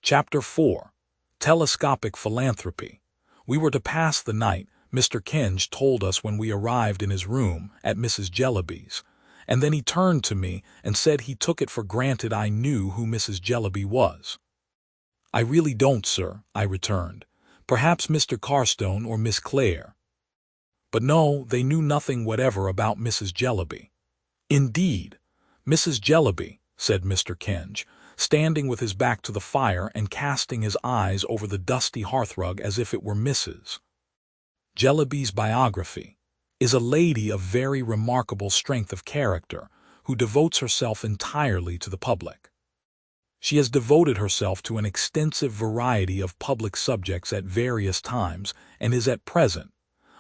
Chapter 4. Telescopic Philanthropy. We were to pass the night, Mr. Kinge told us when we arrived in his room, at Mrs. Jellyby's, and then he turned to me and said he took it for granted I knew who Mrs. Jellyby was. "I really don't, sir," I returned. "Perhaps Mr. Carstone or Miss Clare." But no, they knew nothing whatever about Mrs. Jellyby. "Indeed, Mrs. Jellyby," said Mr. Kinge, standing with his back to the fire and casting his eyes over the dusty hearthrug as if it were Mrs. Jellyby's biography, is a lady of very remarkable strength of character who devotes herself entirely to the public. She has devoted herself to an extensive variety of public subjects at various times and is at present,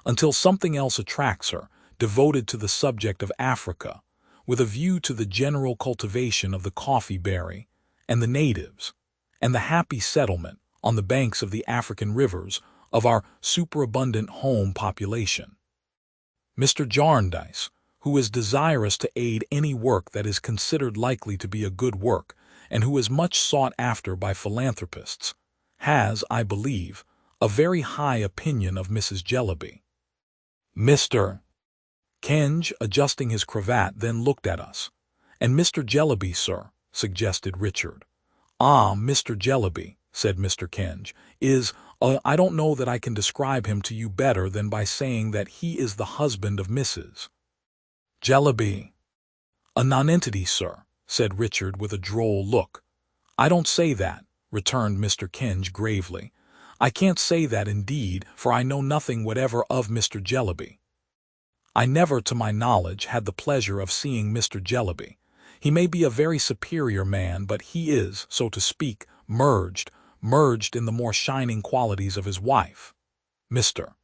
until something else attracts her, devoted to the subject of Africa, with a view to the general cultivation of the coffee berry and the natives, and the happy settlement, on the banks of the African rivers, of our superabundant home population. Mr. Jarndyce, who is desirous to aid any work that is considered likely to be a good work, and who is much sought after by philanthropists, has, I believe, a very high opinion of Mrs. Jellyby. Mr. Kinge, adjusting his cravat, then looked at us. "And Mr. Jellyby, sir," suggested Richard. "Ah, Mr. Jellyby," said Mr. Kinge, I don't know that I can describe him to you better than by saying that he is the husband of Mrs. Jellyby." "A nonentity, sir," said Richard with a droll look. "I don't say that," returned Mr. Kinge gravely. "I can't say that indeed, for I know nothing whatever of Mr. Jellyby. I never, to my knowledge, had the pleasure of seeing Mr. Jellyby. He may be a very superior man, but he is, so to speak, merged in the more shining qualities of his wife." Mr.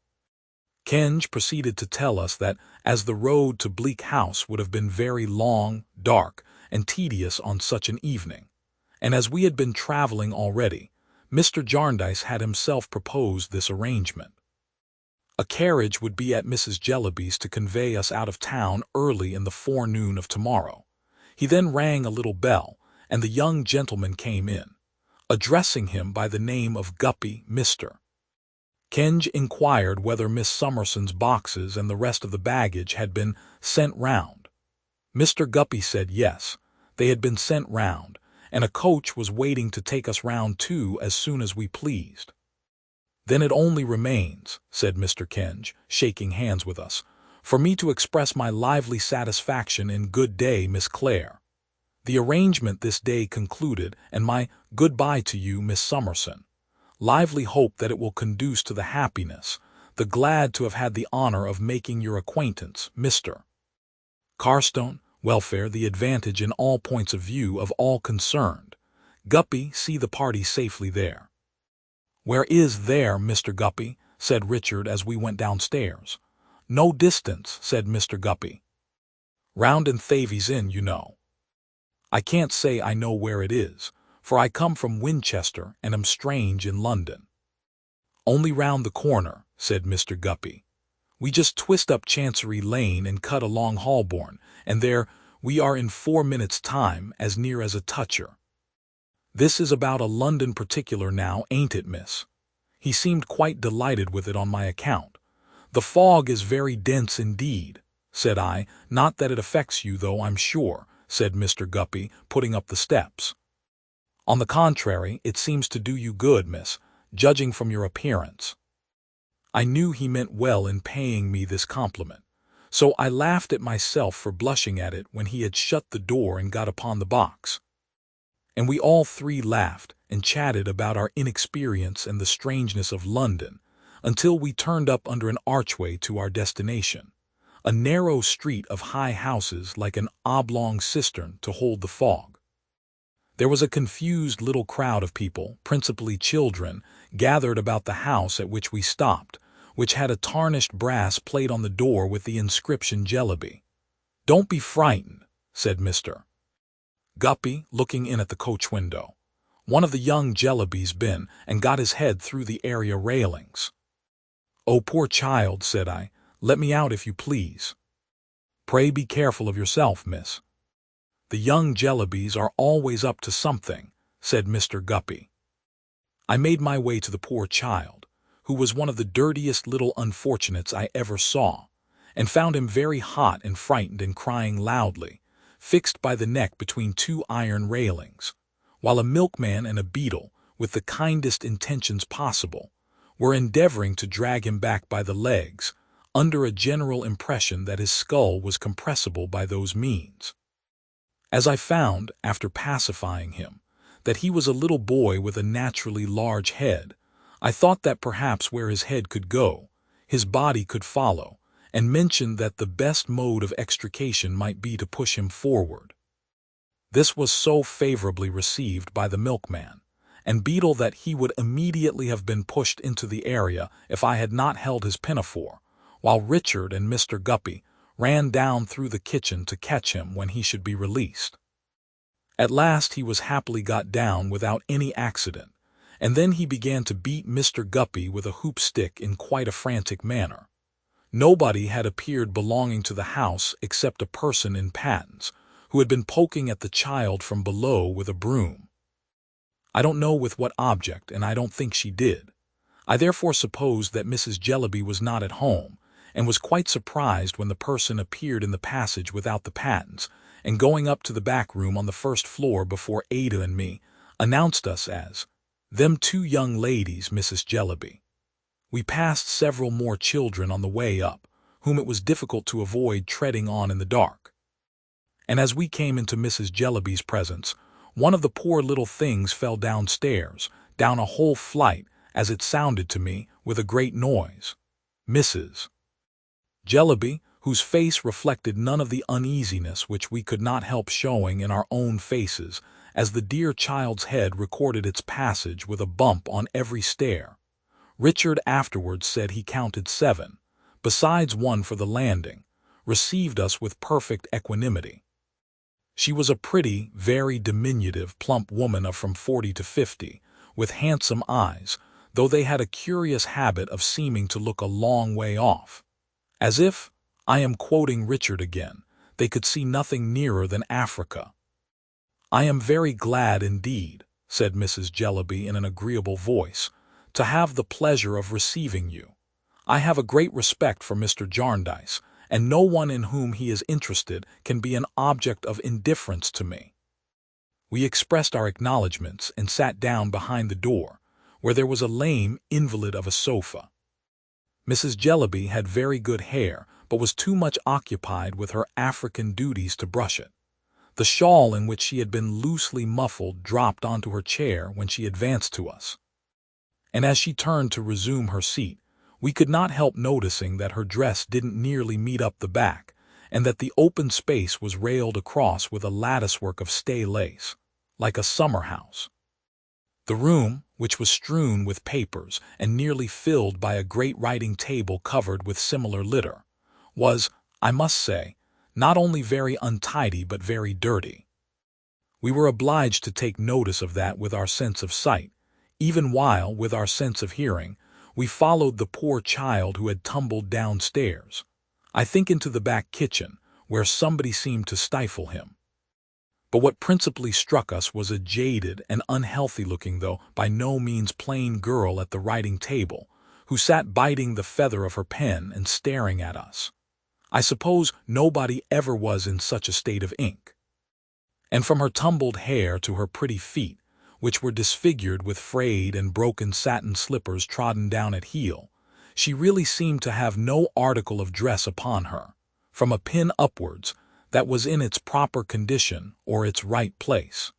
Kinge proceeded to tell us that, as the road to Bleak House would have been very long, dark, and tedious on such an evening, and as we had been traveling already, Mr. Jarndyce had himself proposed this arrangement. A carriage would be at Mrs. Jellyby's to convey us out of town early in the forenoon of tomorrow. He then rang a little bell, and the young gentleman came in, addressing him by the name of Guppy. Mr. Kinge inquired whether Miss Summerson's boxes and the rest of the baggage had been sent round. Mr. Guppy said yes, they had been sent round, and a coach was waiting to take us round too as soon as we pleased. "Then it only remains," said Mr. Kinge, shaking hands with us, "for me to express my lively satisfaction in good day, Miss Clare. The arrangement this day concluded, and my good-bye to you, Miss Summerson. Lively hope that it will conduce to the happiness, the glad to have had the honor of making your acquaintance, Mr. Carstone, welfare, the advantage in all points of view of all concerned. Guppy, see the party safely there." "Where is there, Mr. Guppy?" said Richard as we went downstairs. "No distance," said Mr. Guppy. "Round in Thavies Inn, you know." "I can't say I know where it is, for I come from Winchester and am strange in London." "Only round the corner," said Mr. Guppy. "We just twist up Chancery Lane and cut along Holborn, and there we are in 4 minutes' time, as near as a toucher. This is about a London particular now, ain't it, miss?" He seemed quite delighted with it on my account. "The fog is very dense indeed," said I. "Not that it affects you, though, I'm sure," said Mr. Guppy, putting up the steps. "On the contrary, it seems to do you good, miss, judging from your appearance." I knew he meant well in paying me this compliment, so I laughed at myself for blushing at it when he had shut the door and got upon the box. And we all three laughed and chatted about our inexperience and the strangeness of London, until we turned up under an archway to our destination, a narrow street of high houses like an oblong cistern to hold the fog. There was a confused little crowd of people, principally children, gathered about the house at which we stopped, which had a tarnished brass plate on the door with the inscription Jellyby. "Don't be frightened," said Mr. Guppy, looking in at the coach window. "One of the young Jellybys been and got his head through the area railings." "Oh, poor child," said I. "Let me out if you please." "Pray be careful of yourself, miss." "The young Jellybys are always up to something," said Mr. Guppy. I made my way to the poor child, who was one of the dirtiest little unfortunates I ever saw, and found him very hot and frightened and crying loudly, fixed by the neck between two iron railings, while a milkman and a beadle, with the kindest intentions possible, were endeavoring to drag him back by the legs, under a general impression that his skull was compressible by those means. As I found, after pacifying him, that he was a little boy with a naturally large head, I thought that perhaps where his head could go, his body could follow, and mentioned that the best mode of extrication might be to push him forward. This was so favorably received by the milkman and beadle that he would immediately have been pushed into the area if I had not held his pinafore, while Richard and Mr. Guppy ran down through the kitchen to catch him when he should be released. At last he was happily got down without any accident, and then he began to beat Mr. Guppy with a hoop stick in quite a frantic manner. Nobody had appeared belonging to the house except a person in pattens, who had been poking at the child from below with a broom. I don't know with what object, and I don't think she did. I therefore supposed that Mrs. Jellyby was not at home, and was quite surprised when the person appeared in the passage without the pattens, and going up to the back room on the first floor before Ada and me, announced us as, "Them two young ladies, Mrs. Jellyby." We passed several more children on the way up, whom it was difficult to avoid treading on in the dark. And as we came into Mrs. Jellyby's presence, one of the poor little things fell downstairs, down a whole flight, as it sounded to me, with a great noise. Mrs. Jellyby, whose face reflected none of the uneasiness which we could not help showing in our own faces, as the dear child's head recorded its passage with a bump on every stair. Richard afterwards said he counted 7, besides one for the landing, received us with perfect equanimity. She was a pretty, very diminutive, plump woman of from 40 to 50, with handsome eyes, though they had a curious habit of seeming to look a long way off. As if, I am quoting Richard again, they could see nothing nearer than Africa. "I am very glad indeed," said Mrs. Jellyby in an agreeable voice, "to have the pleasure of receiving you. I have a great respect for Mr. Jarndyce, and no one in whom he is interested can be an object of indifference to me." We expressed our acknowledgments and sat down behind the door, where there was a lame invalid of a sofa. Mrs. Jellyby had very good hair, but was too much occupied with her African duties to brush it. The shawl in which she had been loosely muffled dropped onto her chair when she advanced to us. And as she turned to resume her seat, we could not help noticing that her dress didn't nearly meet up the back, and that the open space was railed across with a latticework of stay lace, like a summer house. The room, which was strewn with papers and nearly filled by a great writing table covered with similar litter, was, I must say, not only very untidy but very dirty. We were obliged to take notice of that with our sense of sight, even while, with our sense of hearing, we followed the poor child who had tumbled downstairs, I think into the back kitchen, where somebody seemed to stifle him. But what principally struck us was a jaded and unhealthy-looking, though by no means plain girl at the writing table, who sat biting the feather of her pen and staring at us. I suppose nobody ever was in such a state of ink. And from her tumbled hair to her pretty feet, which were disfigured with frayed and broken satin slippers trodden down at heel, she really seemed to have no article of dress upon her, from a pin upwards, that was in its proper condition or its right place.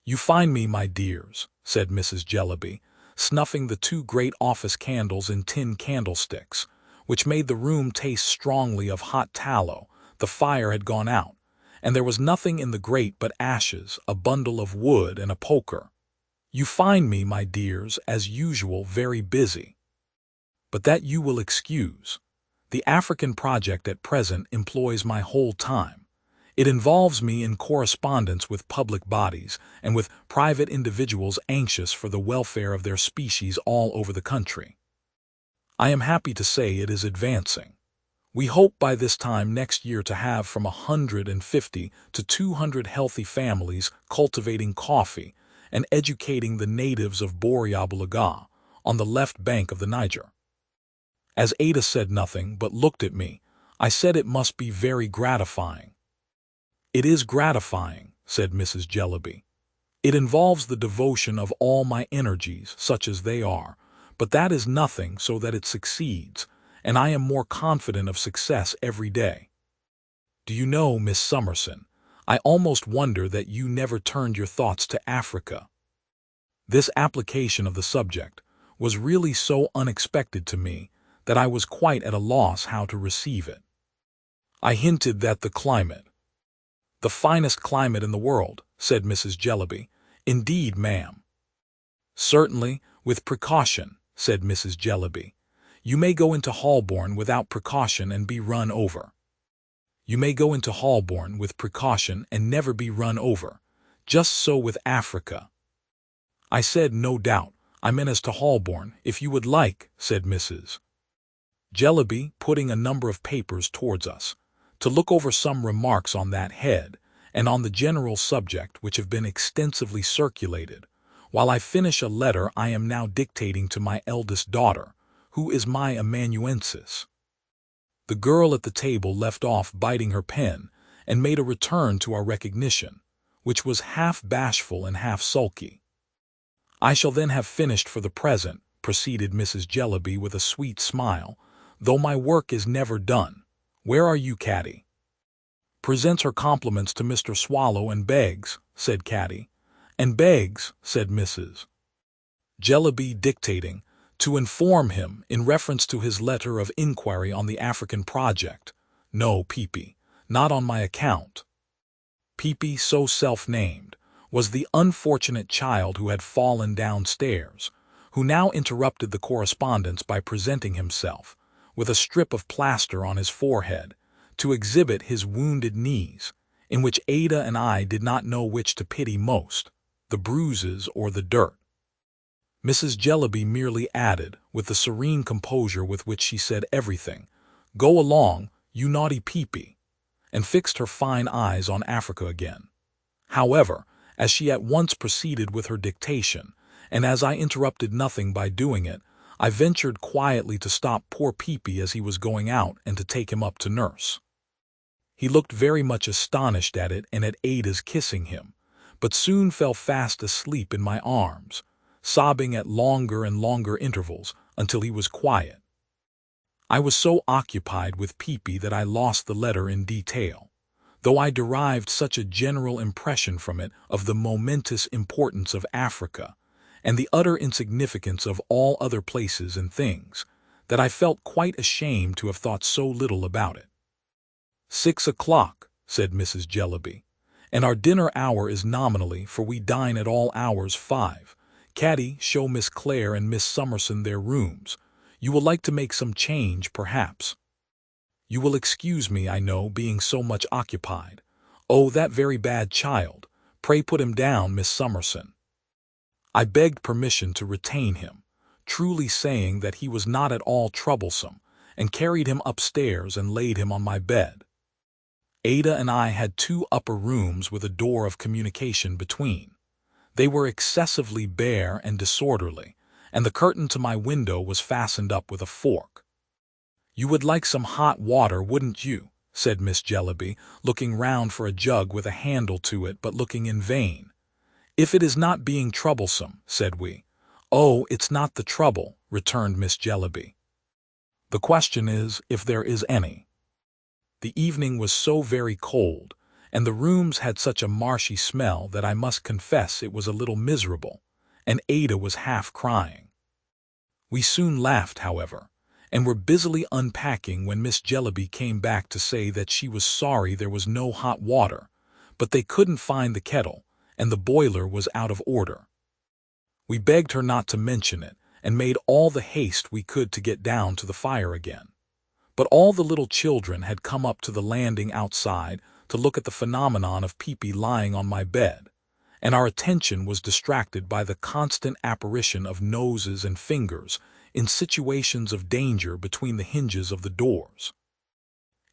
"You find me, my dears," said Mrs. Jellyby, snuffing the 2 great office candles in tin candlesticks, which made the room taste strongly of hot tallow. The fire had gone out, and there was nothing in the grate but ashes, a bundle of wood, and a poker. "You find me, my dears, as usual, very busy. But that you will excuse. The African project at present employs my whole time. It involves me in correspondence with public bodies and with private individuals anxious for the welfare of their species all over the country. I am happy to say it is advancing. We hope by this time next year to have from 150 to 200 healthy families cultivating coffee, and educating the natives of Boriabulaga, on the left bank of the Niger. As Ada said nothing but looked at me, I said it must be very gratifying. "It is gratifying," said Mrs. Jellyby. "It involves the devotion of all my energies, such as they are, but that is nothing so that it succeeds, and I am more confident of success every day. Do you know, Miss Summerson, I almost wonder that you never turned your thoughts to Africa." This application of the subject was really so unexpected to me that I was quite at a loss how to receive it. I hinted that the climate— "The finest climate in the world," said Mrs. Jellyby. "Indeed, ma'am." "Certainly, with precaution," said Mrs. Jellyby. "You may go into Holborn without precaution and be run over." You may go into Holborn with precaution and never be run over. Just so with Africa. I said, "No doubt, I meant as to Holborn, if you would like," said Mrs. Jellyby, putting a number of papers towards us, "to look over some remarks on that head, and on the general subject which have been extensively circulated, while I finish a letter I am now dictating to my eldest daughter, who is my amanuensis." The girl at the table left off biting her pen and made a return to our recognition, which was half bashful and half sulky. "I shall then have finished for the present," proceeded Mrs. Jellyby with a sweet smile, "though my work is never done. Where are you, Caddy?" "Presents her compliments to Mr. Swallow and begs," said Caddy. "And begs," said Mrs. Jellyby, dictating, "to inform him, in reference to his letter of inquiry on the African project, no, Peepy, not on my account." Peepy, so self-named, was the unfortunate child who had fallen downstairs, who now interrupted the correspondence by presenting himself, with a strip of plaster on his forehead, to exhibit his wounded knees, in which Ada and I did not know which to pity most, the bruises or the dirt. Mrs. Jellyby merely added, with the serene composure with which she said everything, "Go along, you naughty Peepy," and fixed her fine eyes on Africa again. However, as she at once proceeded with her dictation, and as I interrupted nothing by doing it, I ventured quietly to stop poor Peepy as he was going out and to take him up to nurse. He looked very much astonished at it and at Ada's kissing him, but soon fell fast asleep in my arms, sobbing at longer and longer intervals until he was quiet. I was so occupied with Peepy that I lost the letter in detail, though I derived such a general impression from it of the momentous importance of Africa and the utter insignificance of all other places and things, that I felt quite ashamed to have thought so little about it. 6 o'clock, said Mrs. Jellyby, and our dinner hour is nominally, for we dine at all hours, 5. Caddy, show Miss Clare and Miss Summerson their rooms. You will like to make some change, perhaps. You will excuse me, I know, being so much occupied. Oh, that very bad child. Pray put him down, Miss Summerson. I begged permission to retain him, truly saying that he was not at all troublesome, and carried him upstairs and laid him on my bed. Ada and I had 2 upper rooms with a door of communication between. They were excessively bare and disorderly, and the curtain to my window was fastened up with a fork. You would like some hot water, wouldn't you? Said Miss Jellyby, looking round for a jug with a handle to it, but looking in vain. If it is not being troublesome, said we. Oh, it's not the trouble, returned Miss Jellyby. The question is, if there is any. The evening was so very cold, and the rooms had such a marshy smell that I must confess it was a little miserable, and Ada was half crying. We soon laughed, however, and were busily unpacking when Miss Jellyby came back to say that she was sorry there was no hot water, but they couldn't find the kettle, and the boiler was out of order. We begged her not to mention it, and made all the haste we could to get down to the fire again. But all the little children had come up to the landing outside to look at the phenomenon of Peepy lying on my bed, and our attention was distracted by the constant apparition of noses and fingers in situations of danger between the hinges of the doors.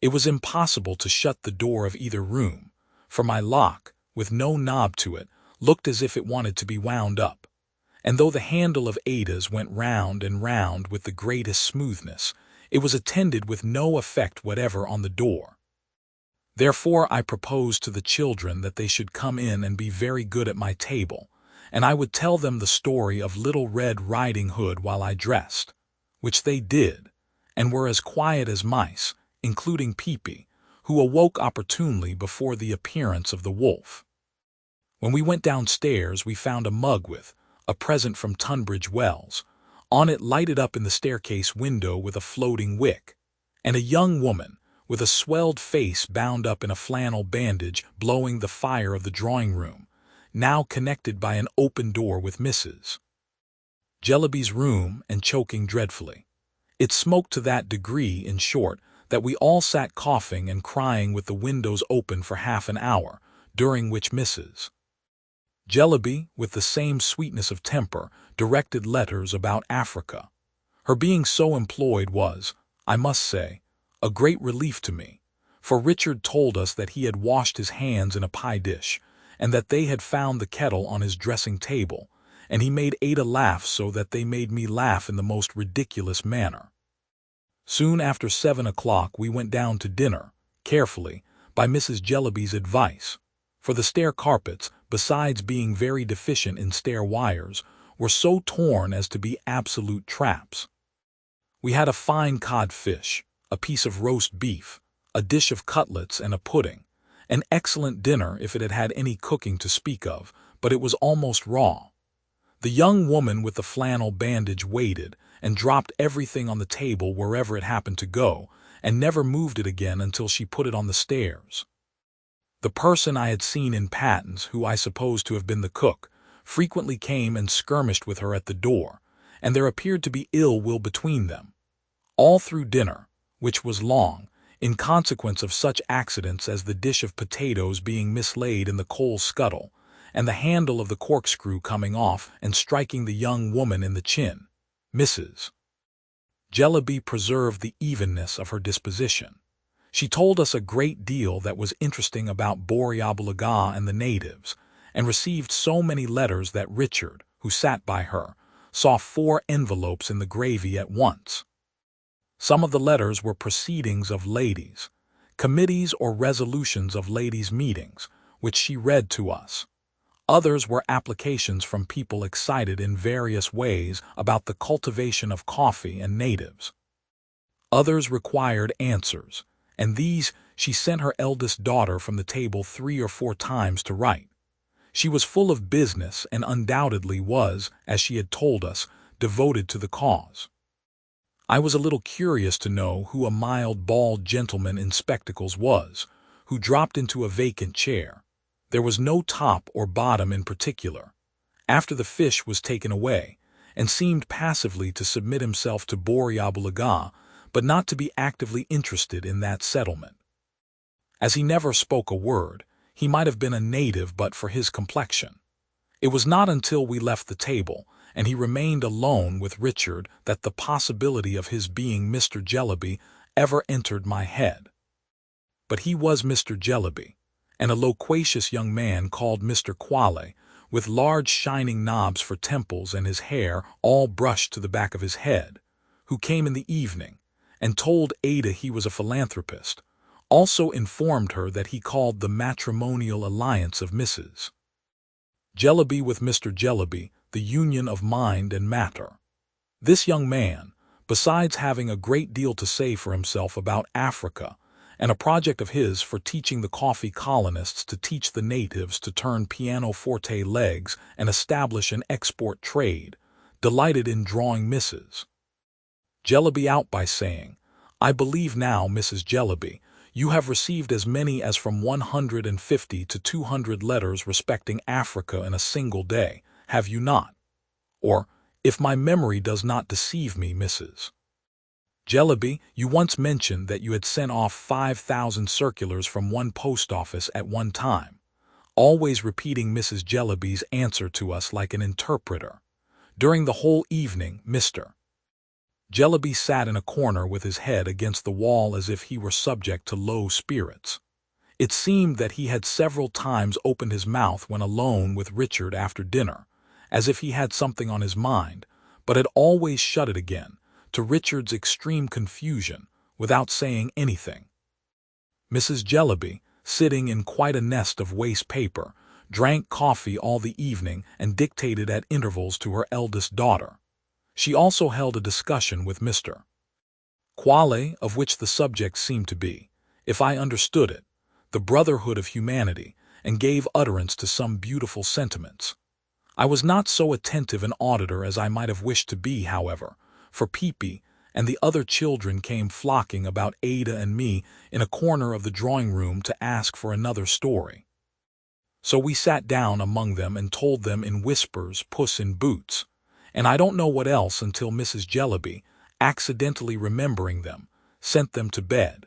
It was impossible to shut the door of either room, for my lock, with no knob to it, looked as if it wanted to be wound up, and though the handle of Ada's went round and round with the greatest smoothness, it was attended with no effect whatever on the door. Therefore I proposed to the children that they should come in and be very good at my table, and I would tell them the story of Little Red Riding Hood while I dressed, which they did, and were as quiet as mice, including Peepy, who awoke opportunely before the appearance of the wolf. When we went downstairs, we found a mug with a present from Tunbridge Wells, on it lighted up in the staircase window with a floating wick, and a young woman, with a swelled face bound up in a flannel bandage, blowing the fire of the drawing-room, now connected by an open door with Mrs. Jellyby's room, and choking dreadfully. It smoked to that degree, in short, that we all sat coughing and crying with the windows open for half an hour, during which Mrs. Jellyby, with the same sweetness of temper, directed letters about Africa. Her being so employed was, I must say, a great relief to me, for Richard told us that he had washed his hands in a pie dish, and that they had found the kettle on his dressing-table, and he made Ada laugh so that they made me laugh in the most ridiculous manner. Soon after 7 o'clock we went down to dinner, carefully, by Mrs. Jellyby's advice, for the stair carpets, besides being very deficient in stair wires, were so torn as to be absolute traps. We had a fine codfish, a piece of roast beef, a dish of cutlets and a pudding, an excellent dinner if it had had any cooking to speak of, but it was almost raw. The young woman with the flannel bandage waited and dropped everything on the table wherever it happened to go, and never moved it again until she put it on the stairs. The person I had seen in pattens, who I supposed to have been the cook, frequently came and skirmished with her at the door, and there appeared to be ill will between them. All through dinner, which was long, in consequence of such accidents as the dish of potatoes being mislaid in the coal scuttle, and the handle of the corkscrew coming off and striking the young woman in the chin, Mrs. Jellyby preserved the evenness of her disposition. She told us a great deal that was interesting about Borrioboola and the natives, and received so many letters that Richard, who sat by her, saw 4 envelopes in the gravy at once. Some of the letters were proceedings of ladies, committees or resolutions of ladies' meetings, which she read to us. Others were applications from people excited in various ways about the cultivation of coffee and natives. Others required answers, and these she sent her eldest daughter from the table 3 or 4 times to write. She was full of business and undoubtedly was, as she had told us, devoted to the cause. I was a little curious to know who a mild, bald gentleman in spectacles was, who dropped into a vacant chair. There was no top or bottom in particular, after the fish was taken away, and seemed passively to submit himself to Borrioboola, but not to be actively interested in that settlement. As he never spoke a word, he might have been a native but for his complexion. It was not until we left the table, and he remained alone with Richard, that the possibility of his being Mr. Jellyby ever entered my head. But he was Mr. Jellyby, and a loquacious young man called Mr. Quale, with large shining knobs for temples and his hair all brushed to the back of his head, who came in the evening, and told Ada he was a philanthropist, also informed her that he called the matrimonial alliance of Mrs. Jellyby with Mr. Jellyby the union of mind and matter. This young man, besides having a great deal to say for himself about Africa, and a project of his for teaching the coffee colonists to teach the natives to turn pianoforte legs and establish an export trade, delighted in drawing Mrs. Jellyby out by saying, "I believe now, Mrs. Jellyby, you have received as many as from 150 to 200 letters respecting Africa in a single day, have you not? Or, if my memory does not deceive me, Mrs. Jellyby, you once mentioned that you had sent off 5,000 circulars from one post office at one time, always repeating Mrs. Jellyby's answer to us like an interpreter. During the whole evening, Mr. Jellyby sat in a corner with his head against the wall as if he were subject to low spirits. It seemed that he had several times opened his mouth when alone with Richard after dinner, as if he had something on his mind, but had always shut it again, to Richard's extreme confusion, without saying anything. Mrs. Jellyby, sitting in quite a nest of waste paper, drank coffee all the evening and dictated at intervals to her eldest daughter. She also held a discussion with Mr. Quale, of which the subject seemed to be, if I understood it, the brotherhood of humanity, and gave utterance to some beautiful sentiments. I was not so attentive an auditor as I might have wished to be, however, for Peepy and the other children came flocking about Ada and me in a corner of the drawing-room to ask for another story. So we sat down among them and told them in whispers Puss in Boots, and I don't know what else until Mrs. Jellyby, accidentally remembering them, sent them to bed.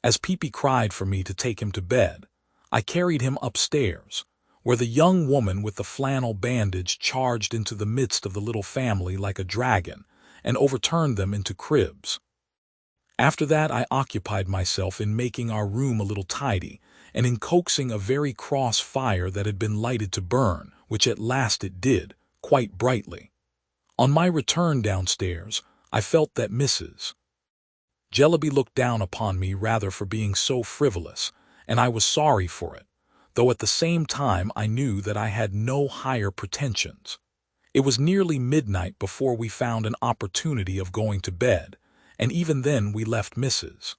As Peepy cried for me to take him to bed, I carried him upstairs, where the young woman with the flannel bandage charged into the midst of the little family like a dragon, and overturned them into cribs. After that I occupied myself in making our room a little tidy, and in coaxing a very cross fire that had been lighted to burn, which at last it did, quite brightly. On my return downstairs, I felt that Mrs. Jellyby looked down upon me rather for being so frivolous, and I was sorry for it, though at the same time I knew that I had no higher pretensions. It was nearly midnight before we found an opportunity of going to bed, and even then we left Mrs.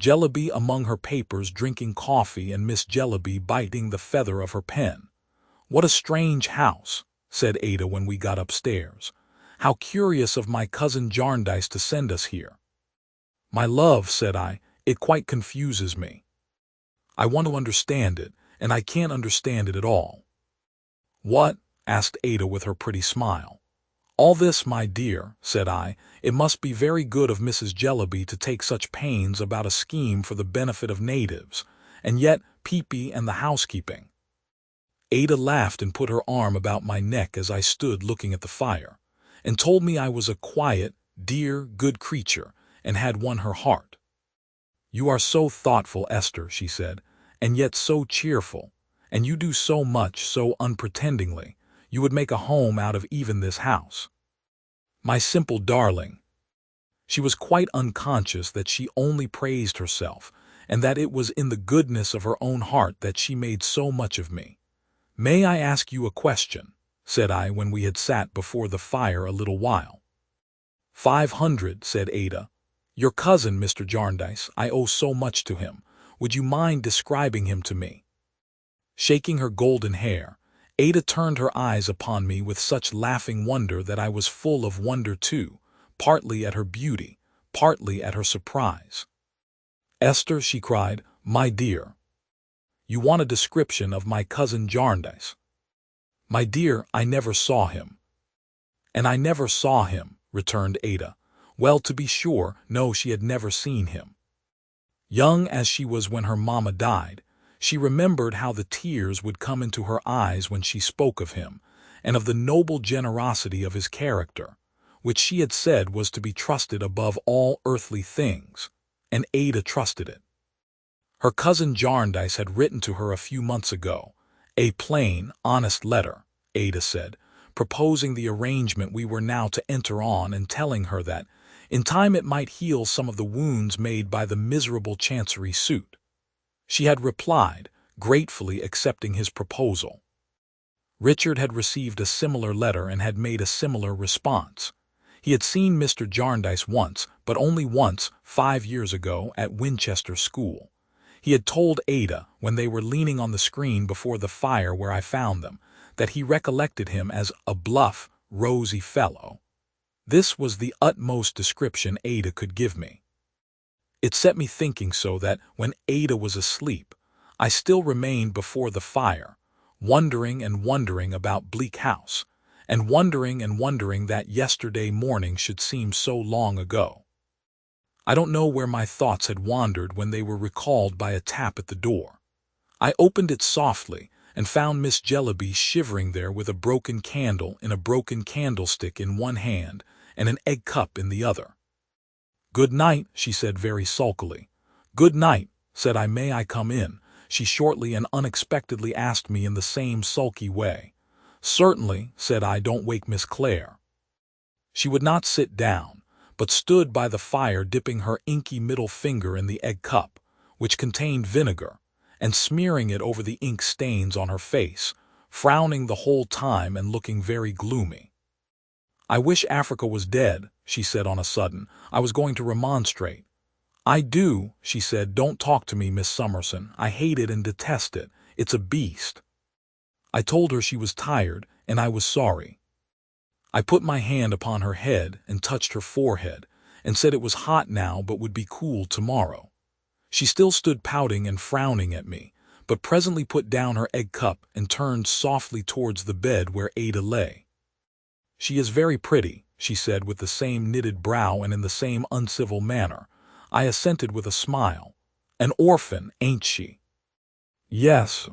Jellyby among her papers drinking coffee and Miss Jellyby biting the feather of her pen. "What a strange house," said Ada when we got upstairs. "How curious of my cousin Jarndyce to send us here." "My love," said I, "it quite confuses me. I want to understand it, and I can't understand it at all." "What?" asked Ada with her pretty smile. "All this, my dear," said I. "It must be very good of Mrs. Jellyby to take such pains about a scheme for the benefit of natives, and yet Peepy and the housekeeping." Ada laughed and put her arm about my neck as I stood looking at the fire, and told me I was a quiet, dear, good creature, and had won her heart. "You are so thoughtful, Esther," she said, "and yet so cheerful, and you do so much so unpretendingly. You would make a home out of even this house. My simple darling." She was quite unconscious that she only praised herself, and that it was in the goodness of her own heart that she made so much of me. "May I ask you a question?" said I when we had sat before the fire a little while. "500, said Ada. "Your cousin, Mr. Jarndyce, I owe so much to him. Would you mind describing him to me?" Shaking her golden hair, Ada turned her eyes upon me with such laughing wonder that I was full of wonder too, partly at her beauty, partly at her surprise. "Esther," she cried, "my dear, you want a description of my cousin Jarndyce?" "My dear, I never saw him." "And I never saw him," returned Ada. Well, to be sure, no, she had never seen him. Young as she was when her mamma died, she remembered how the tears would come into her eyes when she spoke of him, and of the noble generosity of his character, which she had said was to be trusted above all earthly things, and Ada trusted it. Her cousin Jarndyce had written to her a few months ago, a plain, honest letter, Ada said, proposing the arrangement we were now to enter on and telling her that, in time it might heal some of the wounds made by the miserable chancery suit. She had replied, gratefully accepting his proposal. Richard had received a similar letter and had made a similar response. He had seen Mr. Jarndyce once, but only once, 5 years ago, at Winchester School. He had told Ada, when they were leaning on the screen before the fire where I found them, that he recollected him as a bluff, rosy fellow. This was the utmost description Ada could give me. It set me thinking so that, when Ada was asleep, I still remained before the fire, wondering and wondering about Bleak House, and wondering that yesterday morning should seem so long ago. I don't know where my thoughts had wandered when they were recalled by a tap at the door. I opened it softly, and found Miss Jellyby shivering there with a broken candle in a broken candlestick in one hand and an egg cup in the other. "Good night," she said very sulkily. "Good night, said I. May I come in? She shortly and unexpectedly asked me in the same sulky way. Certainly, said I. Don't wake Miss Clare. She would not sit down, but stood by the fire dipping her inky middle finger in the egg cup, which contained vinegar, and smearing it over the ink stains on her face, frowning the whole time and looking very gloomy. I wish Africa was dead, she said on a sudden. I was going to remonstrate. I do, she said. Don't talk to me, Miss Summerson. I hate it and detest it. It's a beast. I told her she was tired, and I was sorry. I put my hand upon her head and touched her forehead, and said it was hot now but would be cool tomorrow. She still stood pouting and frowning at me, but presently put down her egg cup and turned softly towards the bed where Ada lay. She is very pretty, she said with the same knitted brow and in the same uncivil manner. I assented with a smile. An orphan, ain't she? Yes.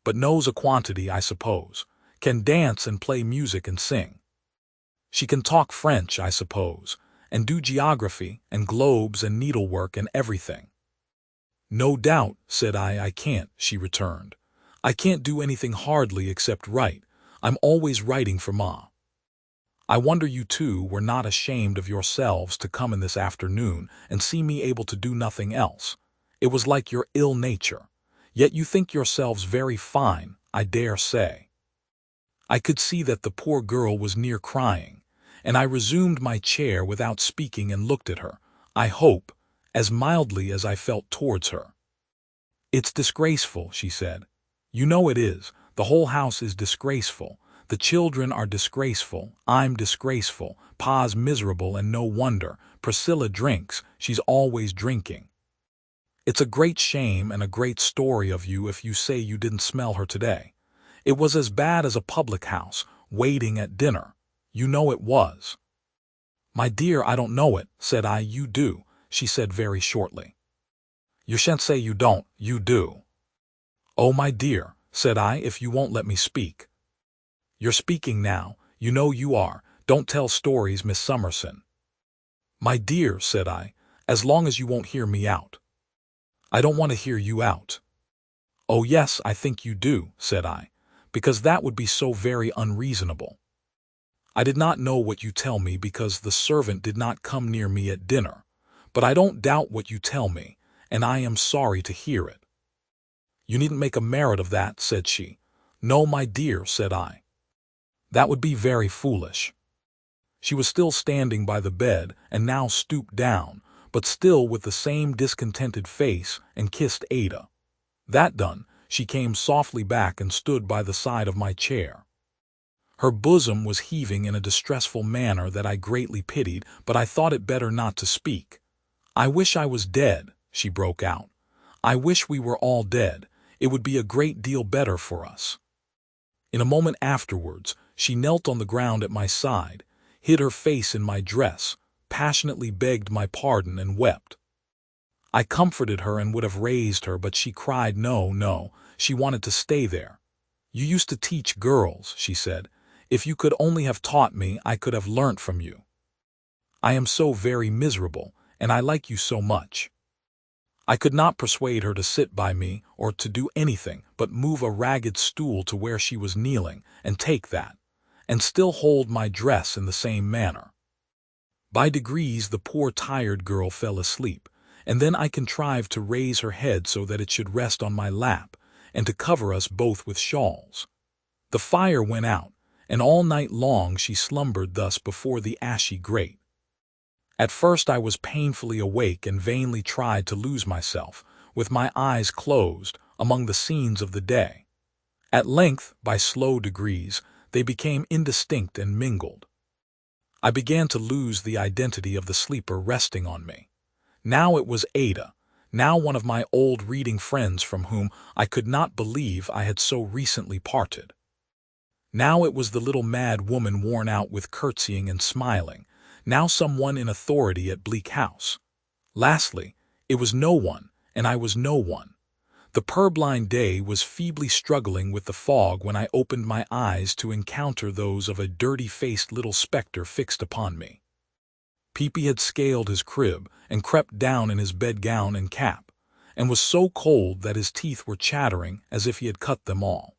But knows a quantity, I suppose. Can dance and play music and sing. She can talk French, I suppose, and do geography and globes and needlework and everything. No doubt, said I. I can't, she returned. I can't do anything hardly except write. I'm always writing for Ma. I wonder you two were not ashamed of yourselves to come in this afternoon and see me able to do nothing else. It was like your ill nature. Yet you think yourselves very fine, I dare say. I could see that the poor girl was near crying, and I resumed my chair without speaking and looked at her, I hope, as mildly as I felt towards her. It's disgraceful, she said. You know it is. The whole house is disgraceful. The children are disgraceful, I'm disgraceful, Pa's miserable, and no wonder. Priscilla drinks, she's always drinking. It's a great shame and a great story of you if you say you didn't smell her today. It was as bad as a public house, waiting at dinner. You know it was. My dear, I don't know it, said I. You do, she said very shortly. You shan't say you don't, you do. Oh, my dear, said I, if you won't let me speak. You're speaking now, you know you are. Don't tell stories, Miss Summerson. My dear, said I, as long as you won't hear me out. I don't want to hear you out. Oh yes, I think you do, said I, because that would be so very unreasonable. I did not know what you tell me because the servant did not come near me at dinner, but I don't doubt what you tell me, and I am sorry to hear it. You needn't make a merit of that, said she. No, my dear, said I. That would be very foolish. She was still standing by the bed and now stooped down, but still with the same discontented face, and kissed Ada. That done, she came softly back and stood by the side of my chair. Her bosom was heaving in a distressful manner that I greatly pitied, but I thought it better not to speak. I wish I was dead, she broke out. I wish we were all dead. It would be a great deal better for us. In a moment afterwards, she knelt on the ground at my side, hid her face in my dress, passionately begged my pardon, and wept. I comforted her and would have raised her, but she cried no, no, she wanted to stay there. You used to teach girls, she said. If you could only have taught me, I could have learnt from you. I am so very miserable, and I like you so much. I could not persuade her to sit by me or to do anything but move a ragged stool to where she was kneeling and take that, and still hold my dress in the same manner. By degrees the poor tired girl fell asleep, and then I contrived to raise her head so that it should rest on my lap, and to cover us both with shawls. The fire went out, and all night long she slumbered thus before the ashy grate. At first I was painfully awake and vainly tried to lose myself, with my eyes closed, among the scenes of the day. At length, by slow degrees, they became indistinct and mingled. I began to lose the identity of the sleeper resting on me. Now it was Ada, now one of my old reading friends from whom I could not believe I had so recently parted. Now it was the little mad woman worn out with curtsying and smiling, now someone in authority at Bleak House. Lastly, it was no one, and I was no one. The purblind day was feebly struggling with the fog when I opened my eyes to encounter those of a dirty-faced little spectre fixed upon me. Peepy had scaled his crib and crept down in his bedgown and cap, and was so cold that his teeth were chattering as if he had cut them all.